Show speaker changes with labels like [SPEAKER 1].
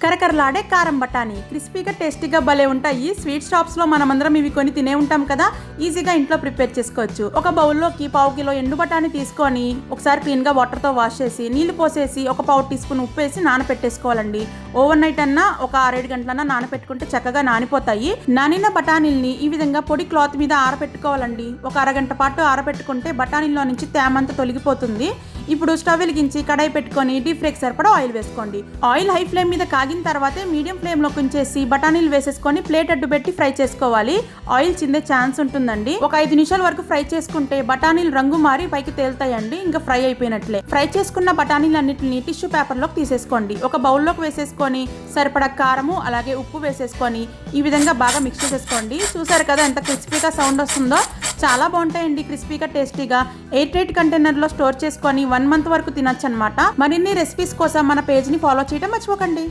[SPEAKER 1] కరకరలాడే కారం బఠానీ క్రిస్పీగా టేస్టీగా భలే ఉంటాయి. స్వీట్ షాప్స్ లో మనమందరం ఇవి కొని తినే ఉంటాం కదా, ఈజీగా ఇంట్లో ప్రిపేర్ చేసుకోవచ్చు. ఒక బౌల్లోకి 1/2 కిలో ఎండు బఠానీ తీసుకొని ఒకసారి క్లీన్ గా వాటర్ తో వాష్ చేసి నీళ్లు పోసేసి ఒక 1/4 టీ స్పూన్ ఉప్పు వేసి నానపెట్టేసుకోవాలండి. ఓవర్ నైట్ అన్నా ఒక 6-7 గంటలన్నా నానపెట్టుకుంటే చక్కగా నానిపోతాయి. నానిన బఠానీల్ని ఈ విధంగా పొడి క్లాత్ మీద ఆరబెట్టుకోవాలండి. ఒక అరగంట పాటు ఆరబెట్టుకుంటే బఠానీల్లో నుంచి తేమంతా తొలగిపోతుంది. ఇప్పుడు స్టవ్ వెలిగించి కడాయి పెట్టుకొని డీప్ ఫ్రైకి సరిపడా ఆయిల్ వేసుకోండి. ఆయిల్ హై ఫ్లేమ్ మీద కాగిన తర్వాతే మీడియం ఫ్లేమ్ లో ఉంచేసి బఠానీలు వేసేసుకొని ప్లేట్ అడ్డు పెట్టి ఫ్రై చేసుకోవాలి. ఆయిల్ చిందే ఛాన్స్ ఉంటుందండి. ఒక 5 నిమిషాల వరకు ఫ్రై చేసుకుంటే బఠానీలు రంగు మారి పైకి తేలుతాయండి. ఇంకా ఫ్రై అయిపోయినట్లే. ఫ్రై చేసుకున్న బఠానీలు అన్నిటిని టిష్యూ పేపర్ లోకి తీసేసుకోండి. ఒక బౌల్లోకి వేసేసుకొని సరిపడా కారము అలాగే ఉప్పు వేసేసుకొని ఈ విధంగా బాగా మిక్స్ చేసేసుకోండి. చూసారు కదా ఎంత క్రిస్పీగా సౌండ్ వస్తుందో. చాలా బాగుంటాయండి, క్రిస్పీగా టేస్టీగా. ఎయిర్ టైట్ కంటైనర్ లో స్టోర్ చేసుకొని 1 మంత్ వరకు తినొచ్చు అనమాట. మరిన్ని రెసిపీస్ కోసం మన పేజ్ ని ఫాలో చేయడం మర్చిపోకండి.